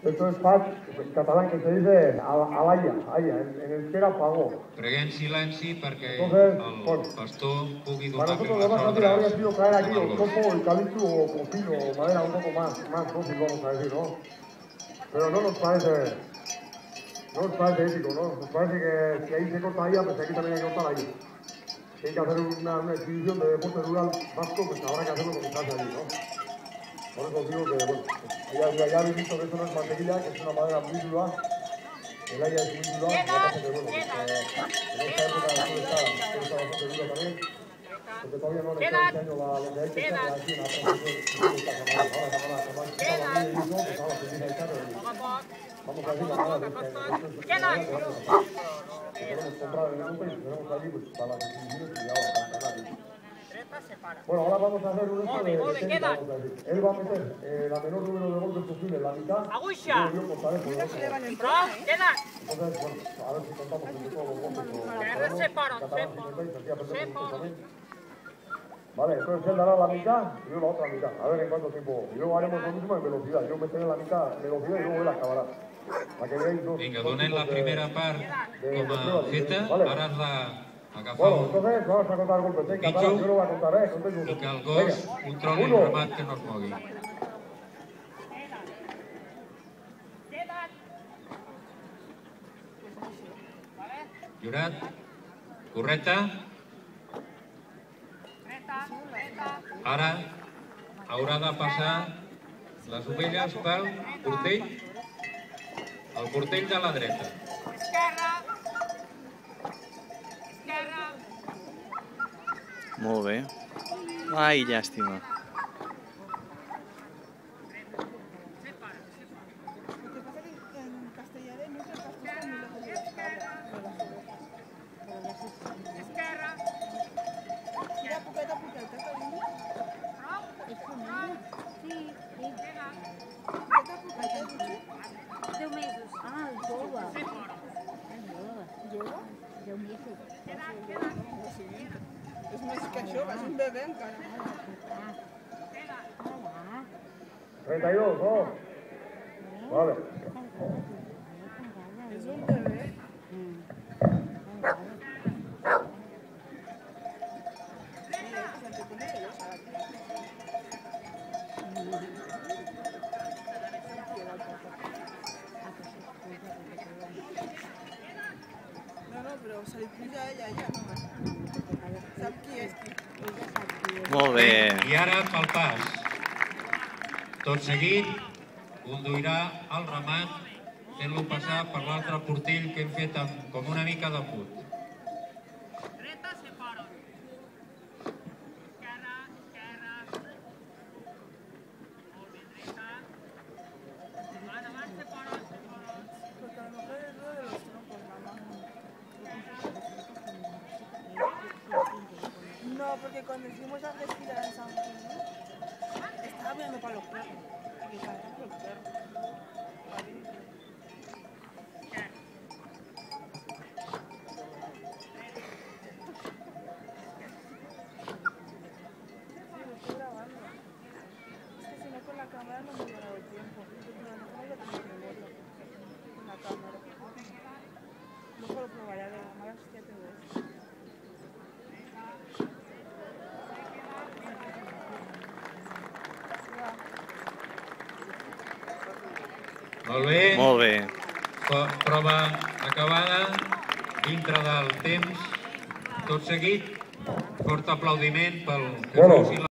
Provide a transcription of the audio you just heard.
Esto es Pac, catalán, que se dice alaya, en euskera pagó. Preguem silenci perquè el pastor pugui Para donar nosotros lo más fácil habría sido caer aquí al o topo, eucalipto o pino o madera un poco más fácil, vamos a decir, ¿no? Pero no nos parece ético, ¿no? Nos parece que si ahí se corta ahí, pues aquí también hay que cortar ahí. Si hay que hacer una exhibición de deporte rural vasco, pues habrá que hacerlo como se hace allí, ¿no? Por eso digo que, bueno, ya habéis visto que esto no es mantequilla, que es una madera muy dura. El aire es muy dura, lo que pasa que, bueno, en esta época está bastante dura también, porque todavía no han hecho este año lo que hay que echar, aquí en la transición de esta semana. Ahora se van a quitar la nieve y eso, pues ahora se empieza a echar, vamos a decir la mala de este año. Que podemos comprar en el monte y tenemos allí, pues, para las exhibiciones y ya va a cantar aquí. Bueno, ahora vamos a hacer un esto de técnica, vamos a decir. Él va a meter la menor número de golpes posible en la mitad. Y luego yo contaré por el otro. Entonces, bueno, a ver si contamos entre todos los golpes. Vale, entonces él dará la mitad y yo la otra mitad. A ver en cuánto tiempo. Y luego haremos lo mismo en velocidad. Yo meteré la mitad en velocidad y luego él acabará. Para que veáis dos. Vinga, donem la primera part com a feta, ara has d'agafar bueno, entonces vamos a contar golpes en catalán, yo lo voy a contar, i que el gos controli el ramat que no es mogui. Jurat, correcte. Ara haurà de passar les ovelles pel portell, el portell de la dreta. Molt bé. Ai, llàstima. És més que això, és un bebè encara. 32, ¿no? Vale. És un bebè. No, però se li puja a ella, ja. Sap qui és qui. Molt bé. I ara pel pas. Tot seguit conduirà el ramat fent-lo passar per l'altre portell que hem fet com una mica de put. No, porque cuando fuimos a respirar en San Juan, estaba mirando para los perros. Porque sabes que los perros. Sí, lo estoy grabando. Es que si no con la cámara no me hubiera dado tiempo. Pero no tengo que tener memoria con la cámara. Luego lo probaré a ver, ahora sí que te ves. Molt bé. Molt bé. Prova acabada, dintre del temps. Tot seguit, fort aplaudiment pel que